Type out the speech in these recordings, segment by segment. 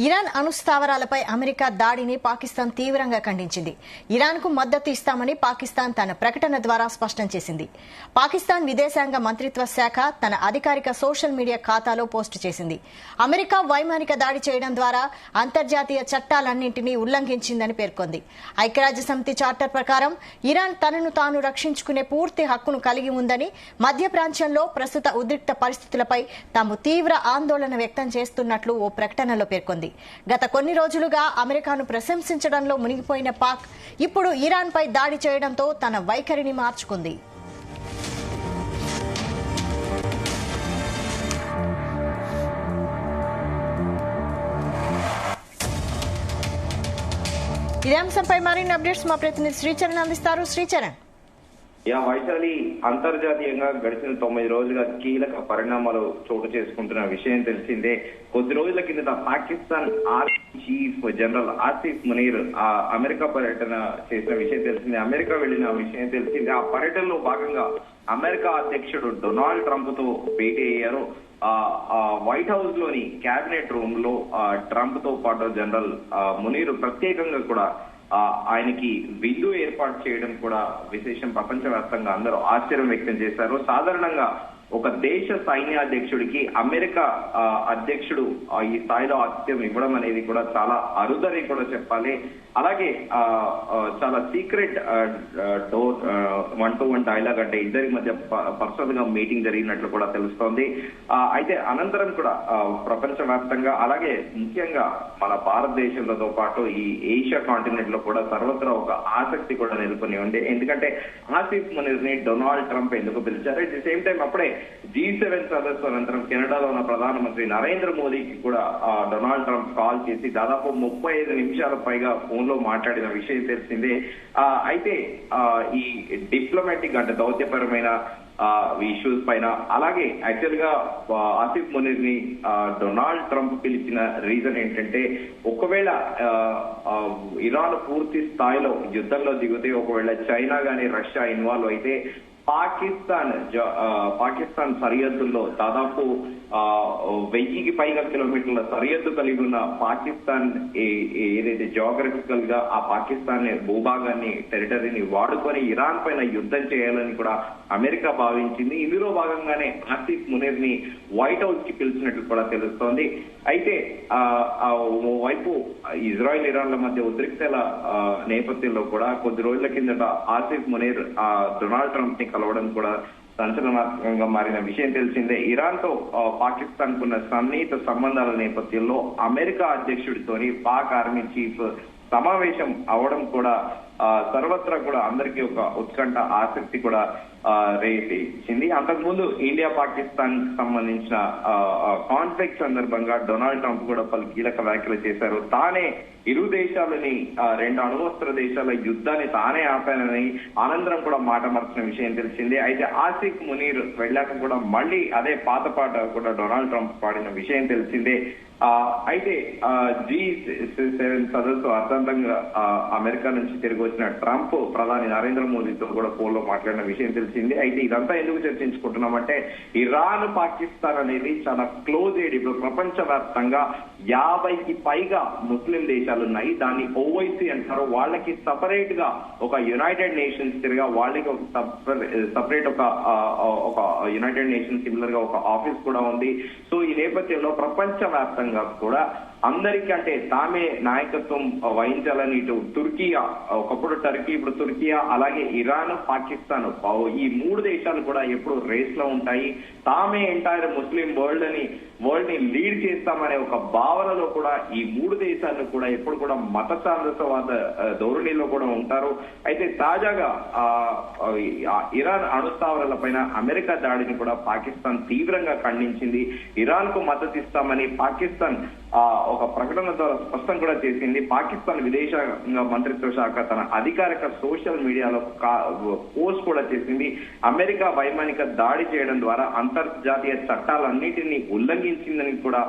Iran అణుస్థావరాలపై America దాడిని పాకిస్తాన్ తీవ్రంగా ఖండించింది. ఇరాన్కు మద్దతు ఇస్తామని పాకిస్తాన్ తన ప్రకటన ద్వారా స్పష్టం చేసింది. పాకిస్తాన్ విదేశాంగ మంత్రిత్వ శాఖ తన అధికారిక సోషల్ మీడియా ఖాతాలో పోస్టు చేసింది. అమెరికా వైమానిక దాడి చేయడం ద్వారా అంతర్జాతీయ చట్టాలన్నింటినీ ఉల్లంఘించిందని పేర్కొంది. ఐక్యరాజ్యసమితి చార్టర్ ప్రకారం ఇరాన్ తనను తాను రక్షించుకునే పూర్తి హక్కును కలిగి ఉందని, మధ్య ప్రాంతంలో ప్రస్తుత ఉద్రిక్త పరిస్థితులపై తాము తీవ్ర ఆందోళన వ్యక్తం చేస్తున్నట్లు ఓ ప్రకటనలో పేర్కొంది. గత కొన్ని రోజులుగా అమెరికాను ప్రశంసించడంలో మునిగిపోయిన పాక్ ఇప్పుడు ఇరాన్ పై దాడి చేయడంతో తన వైఖరిని మార్చుకుంది. ఇదే అంశంపై మరిన్ని అప్డేట్స్ మా ప్రతినిధి శ్రీచరణ్ అందిస్తారు. శ్రీచరణ్. వైశాలి, అంతర్జాతీయంగా గడిచిన 9 రోజులుగా కీలక పరిణామాలు చోటు చేసుకుంటున్న విషయం తెలిసిందే. కొద్ది రోజుల కిందట Pakistan army chief general Asif Munir America పర్యటన చేసిన విషయం తెలిసిందే. అమెరికా వెళ్లిన విషయం తెలిసిందే. ఆ పర్యటనలో భాగంగా అమెరికా అధ్యక్షుడు డొనాల్డ్ ట్రంప్ తో భేటీ అయ్యారు. వైట్ హౌస్ లోని కేబినెట్ రూమ్ లో ట్రంప్ తో పాటు జనరల్ మునీర్ ప్రత్యేకంగా కూడా ఆయనకి విందు ఏర్పాటు చేయడం కూడా విశేషం. ప్రపంచవ్యాప్తంగా అందరూ ఆశ్చర్యం వ్యక్తం చేశారు. సాధారణంగా ఒక దేశ సైన్యాధ్యక్షుడికి అమెరికా అధ్యక్షుడు ఈ స్థాయిలో ఆతిథ్యం ఇవ్వడం అనేది కూడా చాలా అరుదని కూడా చెప్పాలి. అలాగే చాలా సీక్రెట్ డోర్ 1-to-1 డైలాగ్, అంటే ఇద్దరి మధ్య పర్సనల్ గా మీటింగ్ జరిగినట్లు కూడా తెలుస్తోంది. అయితే అనంతరం కూడా ప్రపంచవ్యాప్తంగా అలాగే ముఖ్యంగా మన భారతదేశంతో పాటు ఈ ఏషియా కాంటినెంట్ లో కూడా సర్వత్రా ఒక ఆసక్తి కూడా నెలకొని ఉంది. ఎందుకంటే ఆసిఫ్ మునీర్ ని డొనాల్డ్ ట్రంప్ ఎందుకు పిలిచారు? అట్ ది సేమ్ టైం అప్పుడే G7 సదస్సు అనంతరం కెనడాలో ఉన్న ప్రధానమంత్రి నరేంద్ర మోదీకి కూడా డొనాల్డ్ ట్రంప్ కాల్ చేసి దాదాపు 35 నిమిషాల పైగా ఫోన్ లో మాట్లాడిన విషయం తెలిసిందే. అయితే ఈ డిప్లొమాటిక్ అంటే దౌత్యపరమైన ఇష్యూస్ పైన, అలాగే యాక్చువల్ గా ఆసిఫ్ మునీర్ ని డొనాల్డ్ ట్రంప్ పిలిచిన రీజన్ ఏంటంటే, ఒకవేళ ఇరాన్ పూర్తి స్థాయిలో యుద్ధంలో దిగితే, ఒకవేళ చైనా గానీ రష్యా ఇన్వాల్వ్ అయితే పాకిస్తాన్ సరిహద్దుల్లో దాదాపు 1000కి పైగా కిలోమీటర్ల సరిహద్దు కలిగి ఉన్న పాకిస్తాన్ ఏదైతే జియోగ్రఫికల్ గా ఆ పాకిస్తాన్ భూభాగాన్ని, టెరిటరీని వాడుకొని ఇరాన్ పైన యుద్ధం చేయాలని కూడా అమెరికా భావించింది. ఇందులో భాగంగానే ఆసిఫ్ మునీర్ ని వైట్ హౌస్ కి పిలిచినట్లు కూడా తెలుస్తోంది. అయితే ఓవైపు ఇజ్రాయెల్ ఇరాన్ల మధ్య ఉద్రిక్తల నేపథ్యంలో కూడా కొద్ది రోజుల కిందట ఆసిఫ్ మునీర్ డొనాల్డ్ ట్రంప్ ని కలవడం కూడా సంచలనాత్మకంగా మారిన విషయం తెలిసిందే. ఇరాన్ తో పాకిస్తాన్ కున్న సన్నిహిత సంబంధాల నేపథ్యంలో అమెరికా అధ్యక్షుడితోని పాక్ ఆర్మీ చీఫ్ సమావేశం అవడం కూడా సర్వత్రా కూడా అందరికీ ఒక ఉత్కంఠ, ఆసక్తి కూడా రేసింది. అంతకుముందు ఇండియా పాకిస్తాన్ సంబంధించిన కాన్ఫ్లిక్ట్ సందర్భంగా డొనాల్డ్ ట్రంప్ కూడా పలు కీలక వ్యాఖ్యలు చేశారు. తానే ఇరు దేశాలని 2 అణువస్త్ర దేశాల యుద్ధాన్ని తానే ఆపానని అనంతరం కూడా మాట మార్చిన విషయం తెలిసిందే. అయితే ఆసిఫ్ మునీర్ వెళ్ళాక కూడా మళ్ళీ అదే పాత పాట కూడా డొనాల్డ్ ట్రంప్ పాడిన విషయం తెలిసిందే. అయితే G7 సదస్సు అర్థంతంగా అమెరికా నుంచి తిరిగి వచ్చిన ట్రంప్ ప్రధాని నరేంద్ర మోదీతో కూడా ఫోన్ లో మాట్లాడిన విషయం తెలిసింది. అయితే ఇదంతా ఎందుకు చర్చించుకుంటున్నామంటే, ఇరాన్ పాకిస్తాన్ అనేది చాలా క్లోజ్ ఎయిడ్. ఇప్పుడు ప్రపంచ వ్యాప్తంగా 50కి పైగా ముస్లిం దేశాలు ఉన్నాయి. దాన్ని ఓవైసీ అంటారు. వాళ్ళకి సపరేట్ గా ఒక యునైటెడ్ నేషన్స్ తిరిగా వాళ్ళకి ఒక సపరేట్ ఒక యునైటెడ్ నేషన్స్ సిమిలర్ గా ఒక ఆఫీస్ కూడా ఉంది. సో ఈ నేపథ్యంలో ప్రపంచ వ్యాప్తంగా కూడా అందరికీ అంటే తామే నాయకత్వం వహించాలని ఇటు తుర్కియా, ఒకప్పుడు టర్కీ, ఇప్పుడు తుర్కియా, అలాగే ఇరాన్, పాకిస్తాన్ ఈ 3 దేశాలు కూడా ఎప్పుడు రేస్ లో ఉంటాయి. తామే ఎంటైర్ ముస్లిం వరల్డ్ ని లీడ్ చేస్తామనే ఒక భావనలో కూడా ఈ 3 దేశాలను కూడా ఎప్పుడు కూడా మత సాంద్రతవాద ధోరణిలో కూడా ఉంటారు. అయితే తాజాగా ఇరాన్ అణుస్థావరాల పైన అమెరికా దాడిని కూడా పాకిస్తాన్ తీవ్రంగా ఖండించింది. ఇరాన్ కు మద్దతు ఇస్తామని పాకిస్తాన్ ఒక ప్రకటన ద్వారా స్పష్టం కూడా చేసింది. పాకిస్తాన్ విదేశాంగ మంత్రిత్వ శాఖ తన అధికారిక సోషల్ మీడియాలో పోస్ట్ కూడా చేసింది. అమెరికా వైమానిక దాడి చేయడం ద్వారా అంతర్జాతీయ చట్టాలన్నిటినీ ఉల్లంఘించిందని కూడా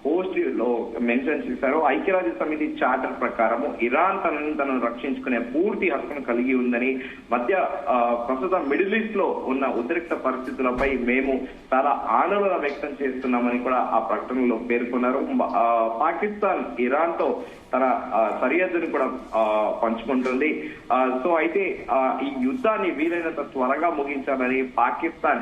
పోస్ట్ లో మెన్షన్ చేశారు. ఐక్యరాజ్య సమితి చార్టర్ ప్రకారము ఇరాన్ తనను రక్షించుకునే పూర్తి హక్కును కలిగి ఉందని, ప్రస్తుతం మిడిల్ ఈస్ట్ లో ఉన్న ఉద్రిక్త పరిస్థితులపై మేము చాలా ఆందోళన వ్యక్తం చేస్తున్నామని కూడా ఆ ప్రకటనలో పేర్కొన్నారు. పాకిస్తాన్ ఇరాన్ తో తన సరిహద్దుని కూడా పంచుకుంటుంది. సో అయితే ఈ యుద్ధాన్ని వీలైనంత త్వరగా ముగించాలని పాకిస్తాన్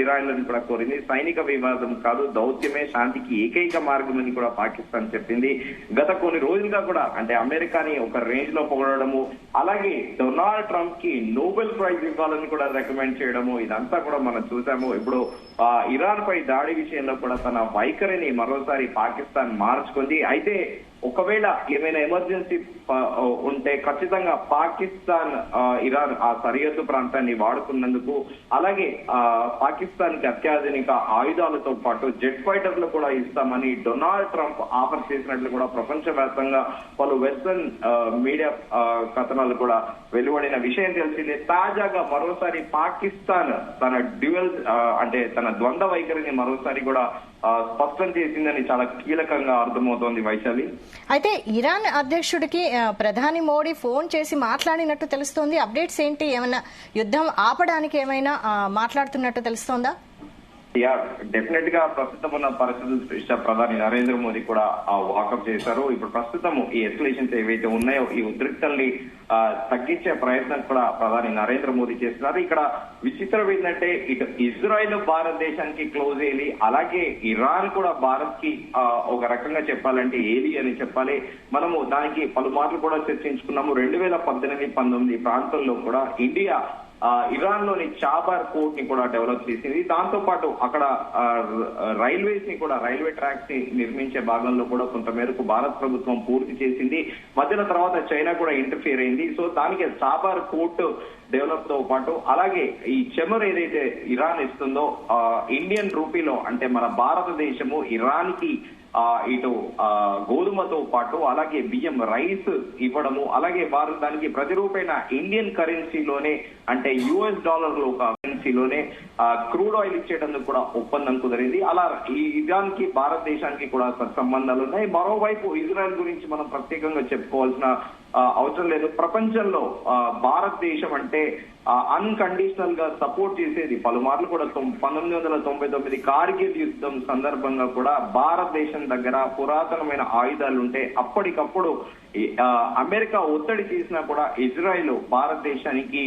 ఇరాన్లను కూడా కోరింది. సైనిక వివాదం కాదు, దౌత్యమే శాంతికి ఏకైక మార్గం అని కూడా పాకిస్తాన్ చెప్పింది. గత కొన్ని రోజులుగా కూడా అంటే అమెరికాని ఒక రేంజ్ లో పొగడము, అలాగే డొనాల్డ్ ట్రంప్ కి నోబెల్ ప్రైజ్ ఇవ్వాలని కూడా రికమెండ్ చేయడము, ఇదంతా కూడా మనం చూసాము. ఇప్పుడు ఇరాన్ పై దాడి విషయంలో కూడా తన వైఖరిని మరోసారి పాకిస్తాన్ మార్చుకుంది. అయితే ఒకవేళ ఏమైనా ఎమర్జెన్సీ ఉంటే ఖచ్చితంగా పాకిస్తాన్ ఇరాన్ ఆ సరిహద్దు ప్రాంతాన్ని వాడుకున్నందుకు, అలాగే పాకిస్తాన్ కి అత్యాధునిక ఆయుధాలతో పాటు జెట్ ఫైటర్లు కూడా ఇస్తామని డొనాల్డ్ ట్రంప్ ఆఫర్ చేసినట్లు కూడా ప్రపంచవ్యాప్తంగా పలు వెస్టర్న్ మీడియా కథనాలు కూడా వెలువడిన విషయం తెలిసిందే. తాజాగా మరోసారి పాకిస్తాన్ తన డ్యూయల్ అంటే తన ద్వంద్వ వైఖరిని మరోసారి కూడా స్పష్టం చేసిందని చాలా కీలకంగా అర్థమవుతోంది వైశాలి. అయితే ఇరాన్ అధ్యక్షుడికి ప్రధాని మోడీ ఫోన్ చేసి మాట్లాడినట్టు తెలుస్తోంది. అప్డేట్స్ ఏంటి? ఏమైనా యుద్ధం ఆపడానికి ఏమైనా మాట్లాడుతున్నట్టు తెలుస్తోందా? డెఫినెట్ గా ప్రస్తుతం ఉన్న పరిస్థితుల దృష్ట్యా ప్రధాని నరేంద్ర మోదీ కూడా వాకప్ చేశారు. ఇప్పుడు ప్రస్తుతం ఈ ఎస్కలేషన్స్ ఏవైతే ఉన్నాయో ఈ ఉద్రిక్తల్ని తగ్గించే ప్రయత్నం కూడా ప్రధాని నరేంద్ర మోదీ చేస్తున్నారు. ఇక్కడ విచిత్రం ఏంటంటే ఇటు ఇజ్రాయెల్ భారతదేశానికి క్లోజ్ అయ్యి, అలాగే ఇరాన్ కూడా భారత్ కి ఒక రకంగా చెప్పాలంటే ఏలి అని చెప్పాలి. మనము దానికి పలుమార్లు కూడా చర్చించుకున్నాము. 2018-19 ప్రాంతంలో కూడా ఇండియా ఇరాన్ లోని చాబార్ పోర్ట్ ని కూడా డెవలప్ చేసింది. దాంతో పాటు అక్కడ రైల్వేస్ ని కూడా, రైల్వే ట్రాక్స్ ని నిర్మించే భాగంలో కూడా కొంత మేరకు భారత ప్రభుత్వం పూర్తి చేసింది. మధ్యన తర్వాత చైనా కూడా ఇంటర్ఫియర్ అయింది. సో దానికి చాబార్ పోర్ట్ డెవలప్ తో పాటు అలాగే ఈ చెమర్ ఏదైతే ఇరాన్ ఇస్తుందో ఇండియన్ రూపీలో, అంటే మన భారతదేశము ఇరాన్ కి ఇటు గోధుమతో పాటు అలాగే బియ్యం, రైస్ ఇవ్వడము, అలాగే వారు దానికి ప్రతిరూపైన ఇండియన్ కరెన్సీలోనే అంటే US డాలర్లు ఒక కరెన్సీలోనే క్రూడ్ ఆయిల్ ఇచ్చేటందుకు కూడా ఒప్పందం కుదిరింది. అలా ఈ ఇరాన్ కి భారతదేశానికి కూడా సత్సంబంధాలు ఉన్నాయి. మరోవైపు ఇజ్రాయెల్ గురించి మనం ప్రత్యేకంగా చెప్పుకోవాల్సిన అవసరం లేదు. ప్రపంచంలో భారతదేశం అంటే అన్కండిషనల్ గా సపోర్ట్ చేసేది. పలుమార్లు కూడా 1999 కార్గిల్ యుద్ధం సందర్భంగా కూడా భారతదేశం దగ్గర పురాతనమైన ఆయుధాలు ఉంటే అప్పటికప్పుడు అమెరికా ఒత్తిడి చేసినా కూడా ఇజ్రాయెల్ భారతదేశానికి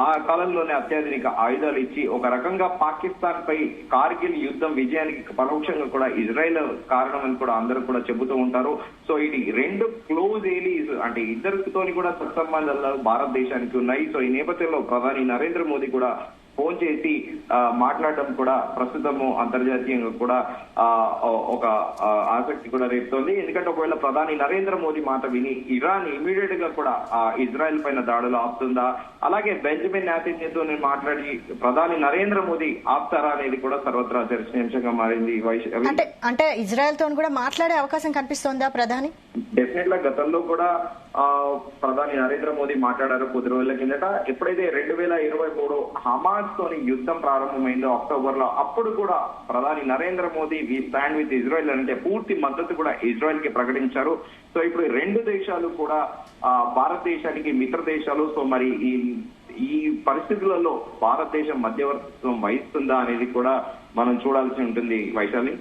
ఆ కాలంలోనే అత్యాధునిక ఆయుధాలు ఇచ్చి ఒక రకంగా పాకిస్తాన్ పై కార్గిల్ యుద్ధం విజయానికి పరోక్షంగా కూడా ఇజ్రాయెల్ కారణం అని కూడా అందరూ కూడా చెబుతూ ఉంటారు. సో ఇది రెండు క్లోజ్ ఏలీస్ అంటే ఇద్దరితోని కూడా సత్సంబంధాలు భారతదేశానికి ఉన్నాయి. సో ఈ నేపథ్యంలో ప్రధాని నరేంద్ర మోదీ కూడా ఫోన్ చేసి మాట్లాడడం కూడా ప్రస్తుతము అంతర్జాతీయంగా కూడా ఒక ఆసక్తి కూడా రేపుతోంది. ఎందుకంటే ఒకవేళ ప్రధాని నరేంద్ర మోదీ మాట విని ఇరాన్ ఇమీడియట్ గా కూడా ఇజ్రాయెల్ పైన దాడులు ఆపుతుందా, అలాగే బెంజమిన్ నెతన్యాహుతో మాట్లాడి ప్రధాని నరేంద్ర మోదీ ఆపుతారా అనేది కూడా సర్వత్రా చర్చనీయాంశంగా మారింది. అంటే ఇజ్రాయెల్ తో కూడా మాట్లాడే అవకాశం కనిపిస్తోందా ప్రధాని? డెఫినెట్ గా గతంలో కూడా ప్రధాని నరేంద్ర మోదీ మాట్లాడారు కొద్ది రోజుల కిందట. ఎప్పుడైతే 2023 హమాస్ తోని యుద్ధం ప్రారంభమైందో అక్టోబర్ లో, అప్పుడు కూడా ప్రధాని Narendra Modi we stand with Israel అంటే పూర్తి మద్దతు కూడా ఇజ్రాయెల్ కి ప్రకటించారు. సో ఇప్పుడు రెండు దేశాలు కూడా భారతదేశానికి మిత్ర దేశాలు. సో మరి ఈ పరిస్థితులలో భారతదేశం మధ్యవర్తిత్వం వహిస్తుందా అనేది కూడా మనం చూడాల్సి ఉంటుంది వైశాలి.